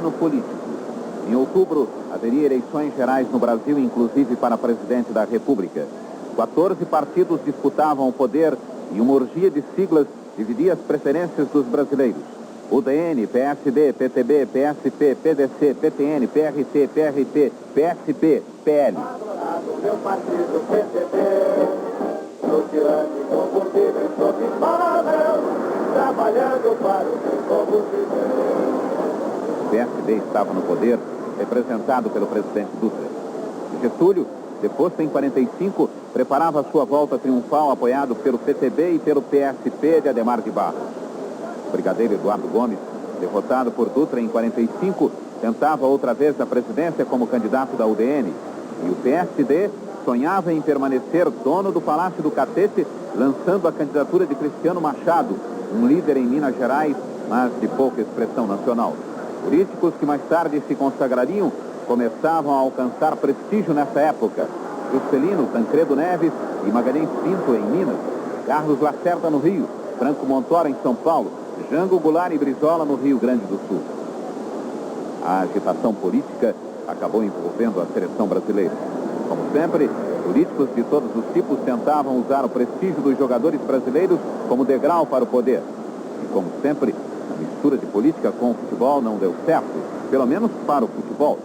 ano político. Em outubro, haveria eleições gerais no Brasil, inclusive para presidente da República. 14 partidos disputavam o poder e uma orgia de siglas dividia as preferências dos brasileiros. UDN, PSD, PTB, PSP, PDC, PTN, PRT, PRT, PSB, PL. Meu partido PTB, no tirante combustível, trabalhando para o combustível. O PSD estava no poder, representado pelo presidente Dutra. Getúlio, deposto em 45, preparava sua volta triunfal apoiado pelo PTB e pelo PSP de Adhemar de Barros. O brigadeiro Eduardo Gomes, derrotado por Dutra em 45, tentava outra vez a presidência como candidato da UDN. E o PSD sonhava em permanecer dono do Palácio do Catete, lançando a candidatura de Cristiano Machado, um líder em Minas Gerais, mas de pouca expressão nacional. Políticos que mais tarde se consagrariam começavam a alcançar prestígio nessa época. Juscelino, Tancredo Neves e Magalhães Pinto em Minas, Carlos Lacerda no Rio, Franco Montoro em São Paulo, Jango Goulart e Brizola no Rio Grande do Sul. A agitação política acabou envolvendo a seleção brasileira. Como sempre, políticos de todos os tipos tentavam usar o prestígio dos jogadores brasileiros como degrau para o poder. E como sempre, a mistura de política com o futebol não deu certo, pelo menos para o futebol.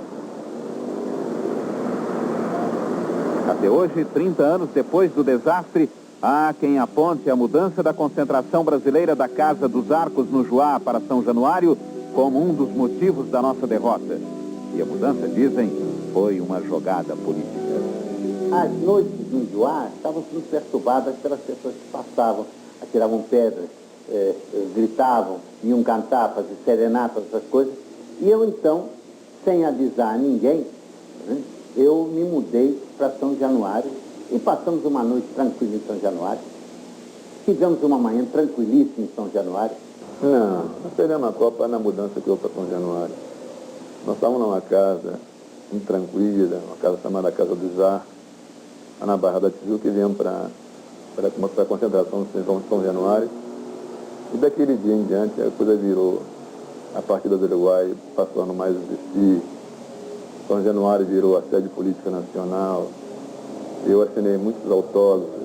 Até hoje, 30 anos depois do desastre, há quem aponte a mudança da concentração brasileira da Casa dos Arcos no Juá para São Januário como um dos motivos da nossa derrota. E a mudança, dizem, foi uma jogada política. As noites no Juá estavam sendo perturbadas pelas pessoas que passavam, atiravam pedras, gritavam, iam cantar, fazer serenatas, essas coisas. E eu, então, sem avisar a ninguém, né, eu me mudei para São Januário e passamos uma noite tranquila em São Januário. Tivemos uma manhã tranquilíssima em São Januário. Não, nós perdemos a Copa na mudança que houve para São Januário. Nós estávamos numa casa muito tranquila, uma casa chamada Casa dos Arcos, na Barra da Tijuca, e viemos para a concentração de São Januário. E daquele dia em diante a coisa virou, a partida do Uruguai passou a não mais existir. São Januário virou a sede política nacional. Eu assinei muitos autógrafos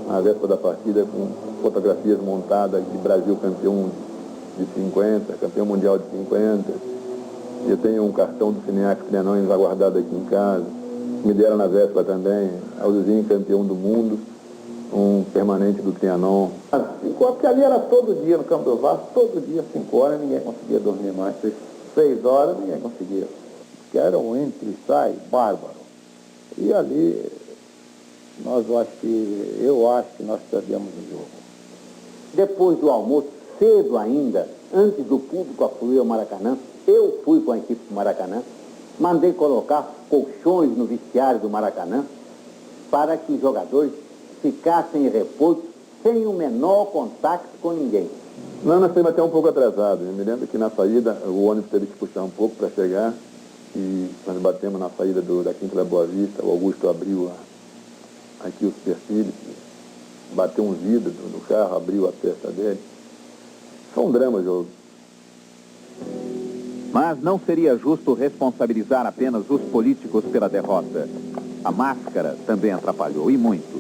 na véspera da partida com fotografias montadas de Brasil campeão de 50, campeão mundial de 50. Eu tenho um cartão do Cineac Trianões aguardado aqui em casa. Me deram na véspera também, Alzinho campeão do mundo, um permanente do Trianon. Porque ali era todo dia no Campo do Vasco, todo dia, 5 horas, ninguém conseguia dormir mais. 6 horas, ninguém conseguia. Que era um entra e sai bárbaro. E ali, eu acho que nós perdemos o jogo. Depois do almoço, cedo ainda, antes do público afluir ao Maracanã, eu fui com a equipe do Maracanã, mandei colocar colchões no vestiário do Maracanã para que os jogadores ficassem em repouso sem o menor contato com ninguém. Não, nós saímos até um pouco atrasado. Eu me lembro que na saída o ônibus teve que puxar um pouco para chegar e nós batemos na saída da Quinta da Boa Vista. O Augusto abriu aqui o supercílio, bateu um vidro no carro, abriu a testa dele. Foi um drama o jogo. Mas não seria justo responsabilizar apenas os políticos pela derrota. A máscara também atrapalhou, e muito.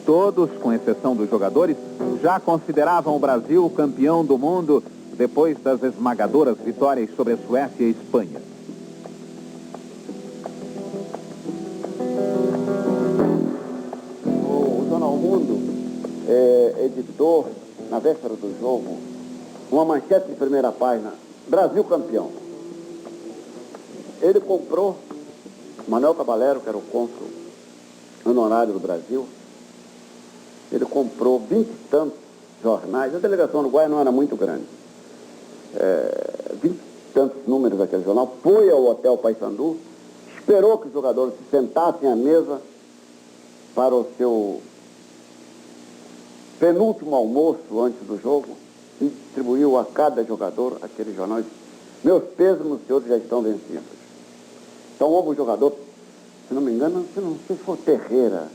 Todos, com exceção dos jogadores, já consideravam o Brasil campeão do mundo depois das esmagadoras vitórias sobre a Suécia e a Espanha. O Jornal Mundo editou, na véspera do jogo, uma manchete de primeira página: Brasil campeão. Ele comprou, Manuel Caballero, que era o cônsul honorário do Brasil, ele comprou 20 e tantos jornais. A delegação uruguaia não era muito grande. 20 e tantos números daquele jornal, foi ao Hotel Paissandu, esperou que os jogadores se sentassem à mesa para o seu penúltimo almoço antes do jogo e distribuiu a cada jogador aquele jornal. Meus pêsames, os senhores já estão vencidos. Então houve um jogador, se não me engano, não sei se foi Ferreira,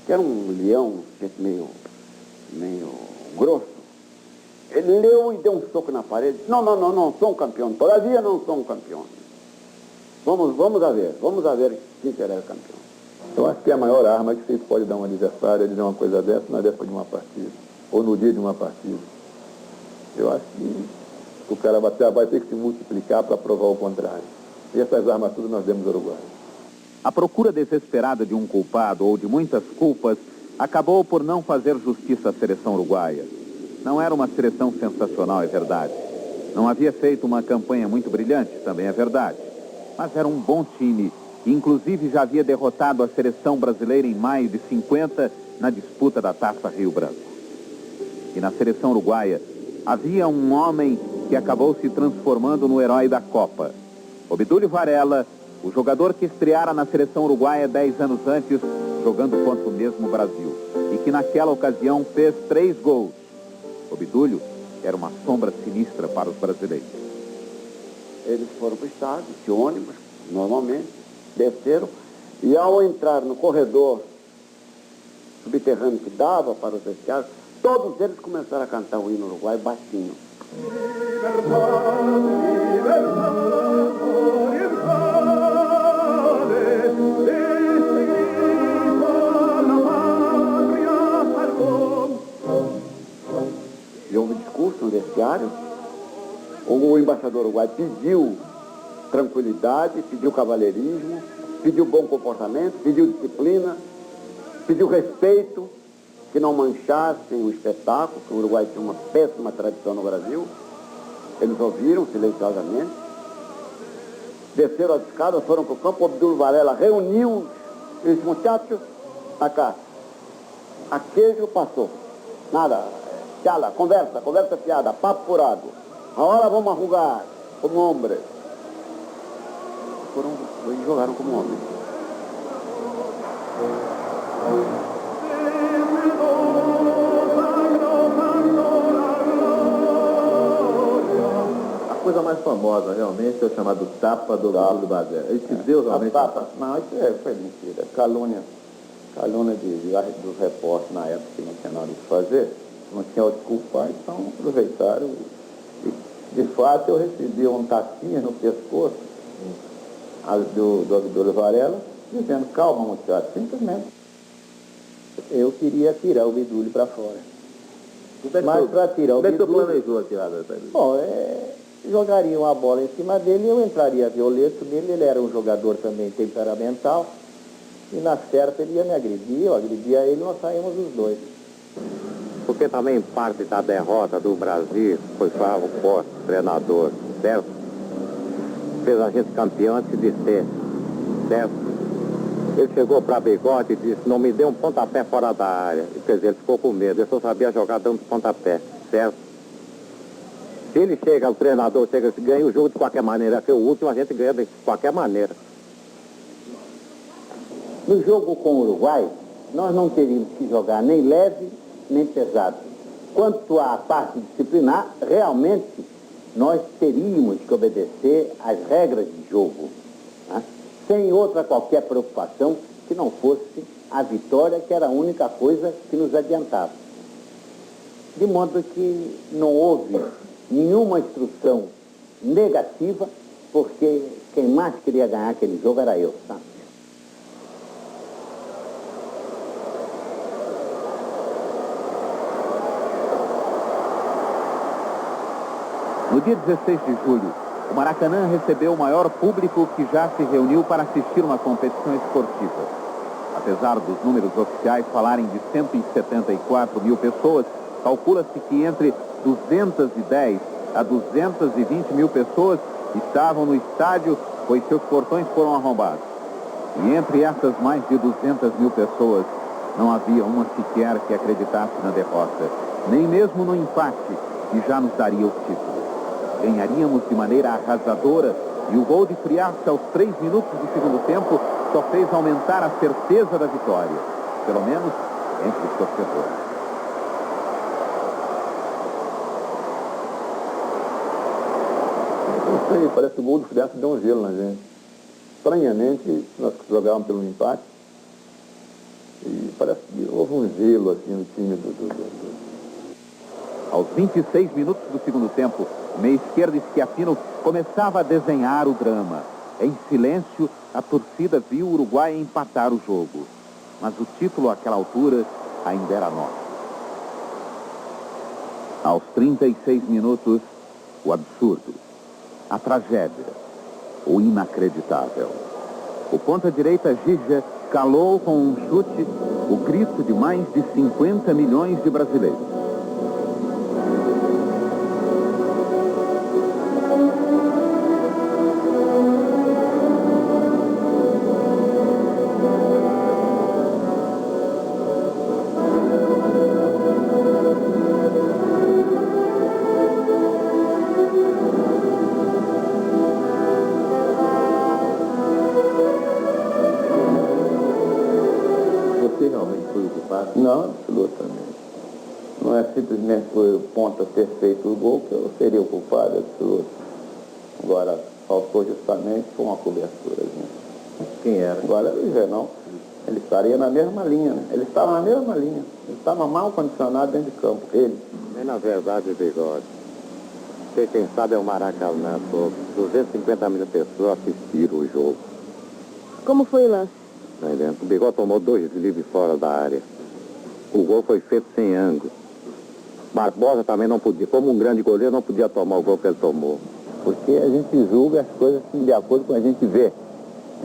que era um leão, meio grosso. Ele leu e deu um soco na parede. Não, sou um campeão. Todavia não sou um campeão. Vamos a ver quem será o campeão. Eu acho que a maior arma que você pode dar a um adversário é dizer uma coisa dessa na véspera de uma partida, ou no dia de uma partida. Eu acho que o cara vai ter que se multiplicar para provar o contrário. E essas armas tudo nós demos ao Uruguai. A procura desesperada de um culpado ou de muitas culpas acabou por não fazer justiça à seleção uruguaia. Não era uma seleção sensacional, é verdade. Não havia feito uma campanha muito brilhante, também é verdade. Mas era um bom time. Inclusive já havia derrotado a seleção brasileira em maio de 50 na disputa da Taça Rio Branco. E na seleção uruguaia havia um homem que acabou se transformando no herói da Copa. Obdúlio Varela, o jogador que estreara na seleção uruguaia 10 anos antes, jogando contra o mesmo Brasil. E que naquela ocasião fez 3 gols. Obdúlio era uma sombra sinistra para os brasileiros. Eles foram para o estádio, de ônibus, normalmente, desceram, e ao entrar no corredor subterrâneo que dava para os vestiários, todos eles começaram a cantar o hino uruguai baixinho. E houve discurso no vestiário. O embaixador uruguai pediu tranquilidade, pediu cavalheirismo, pediu bom comportamento, pediu disciplina, pediu respeito, que não manchassem o espetáculo, que o Uruguai tinha uma péssima tradição no Brasil. Eles ouviram silenciosamente, desceram as escadas, foram para o campo. O Obdúlio Varela reuniu e disse: muchachos, acá, a queijo passou, nada, chala, conversa fiada, papo furado, agora vamos a jugar como hombres. E jogaram como homens. A coisa mais famosa realmente é o chamado tapa do Galo do Bazé. Isso que deu realmente? Tapa. Não, isso foi mentira. Calúnia dos repórteres na época, que não tinha nada de fazer, não tinha outro culpado, então aproveitaram. E, de fato, eu recebi um tapinha no pescoço do Obdúlio Varela, dizendo: calma, muchacho, simplesmente. Eu queria tirar o Obdúlio para fora. Mas para tirar o Obdúlio... Como é que você planejou a tirada? Bom, jogaria uma bola em cima dele e eu entraria violento nele. Ele era um jogador também temperamental e na certa ele ia me agredir, eu agredia ele, nós saímos os dois. Porque também parte da derrota do Brasil foi Flávio Costa, treinador, certo? Fez a gente campeão antes de ser, certo? Ele chegou para Bigode e disse: não me dê um pontapé fora da área. Quer dizer, ele ficou com medo, ele só sabia jogar dando pontapé, certo? Se ele chega, o treinador chega e ganha o jogo de qualquer maneira, que o último a gente ganha de qualquer maneira. No jogo com o Uruguai, nós não teríamos que jogar nem leve, nem pesado. Quanto à parte disciplinar, realmente nós teríamos que obedecer às regras de jogo, né? Sem outra qualquer preocupação que não fosse a vitória, que era a única coisa que nos adiantava. De modo que não houve nenhuma instrução negativa, porque quem mais queria ganhar aquele jogo era eu, sabe? No dia 16 de julho, o Maracanã recebeu o maior público que já se reuniu para assistir uma competição esportiva. Apesar dos números oficiais falarem de 174 mil pessoas, calcula-se que entre 210 a 220 mil pessoas estavam no estádio, pois seus portões foram arrombados. E entre essas mais de 200 mil pessoas, não havia uma sequer que acreditasse na derrota, nem mesmo no empate, que já nos daria o título. Ganharíamos de maneira arrasadora e o gol de Friaça aos 3 minutos do segundo tempo só fez aumentar a certeza da vitória, pelo menos entre os torcedores. Não sei, parece que o gol do Friaça deu um gelo na gente. Estranhamente, nós jogávamos pelo empate e parece que houve um gelo assim no time Aos 26 minutos do segundo tempo, o meia esquerdo Schiaffino começava a desenhar o drama. Em silêncio, a torcida viu o Uruguai empatar o jogo. Mas o título, àquela altura, ainda era nosso. Aos 36 minutos, o absurdo, a tragédia, o inacreditável. O ponta-direita Gija calou com um chute o grito de mais de 50 milhões de brasileiros. Você realmente foi o culpado? Não, absolutamente. Não é simplesmente por o ponta ter feito o gol que eu seria o culpado absoluto. Agora, faltou justamente com uma cobertura. Quem era? Agora, o Genão, ele estaria na mesma linha, né? Ele estava na mesma linha. Ele estava mal condicionado dentro de campo. Ele. Bem, na verdade, Bigode, você quem sabe é o Maracanã todo. 250 mil pessoas assistiram o jogo. Como foi o lance? Tá entendendo? O Bigode tomou 2 livres fora da área. O gol foi feito sem ângulo. Barbosa também não podia, como um grande goleiro, não podia tomar o gol que ele tomou. Porque a gente julga as coisas de acordo com a gente vê.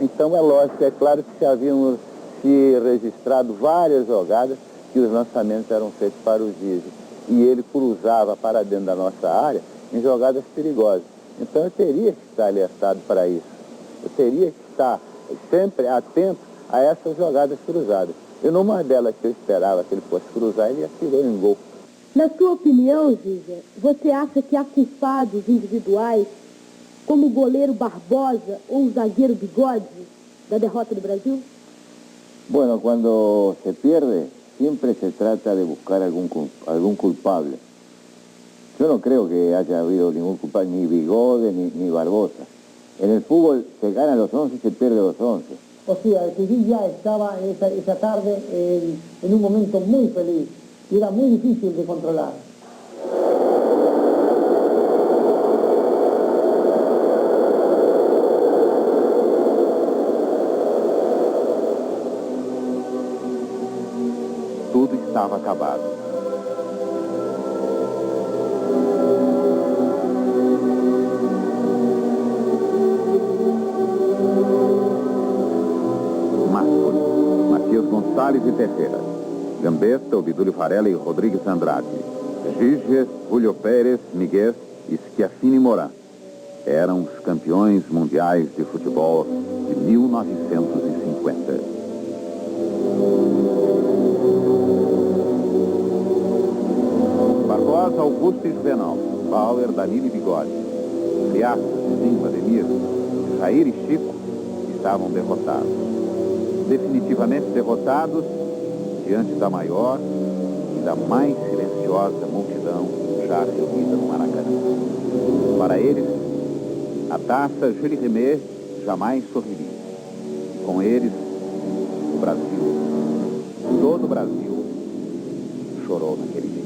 Então é lógico, é claro que se haviam se registrado várias jogadas que os lançamentos eram feitos para o Gigi. E ele cruzava para dentro da nossa área em jogadas perigosas. Então eu teria que estar alertado para isso. Eu teria que estar sempre atento a essas jogadas cruzadas. E numa delas que eu esperava que ele fosse cruzar, ele atirou em gol. Na sua opinião, Gija, você acha que há culpados individuais, como o goleiro Barbosa ou o zagueiro Bigode, da derrota do Brasil? Bueno, cuando se pierde, siempre se trata de buscar algún culpable. Yo no creo que haya habido ningún culpable, ni Bigode, ni Barbosa. En el fútbol se gana los 11 y se pierde los 11. O sea, que Villa estaba esa tarde en un momento muy feliz y era muy difícil de controlar. Tudo estava acabado. Márcio, Matias Gonçalves e Teixeira, Gambetta, Obdúlio Varela e Rodrigues Andrade, Gigi, Julio Pérez, Miguel e Schiaffini Moran eram os campeões mundiais de futebol de 1950. Barbosa, Augusto e Juvenal, Bauer, Danilo e Bigode, Friato, Zizinho, Ademir, Jair e Chico estavam derrotados. Definitivamente derrotados diante da maior e da mais silenciosa multidão já reunida no Maracanã. Para eles, a taça Jules Rimet jamais sorriria. E com eles, o Brasil, todo o Brasil, chorou naquele dia.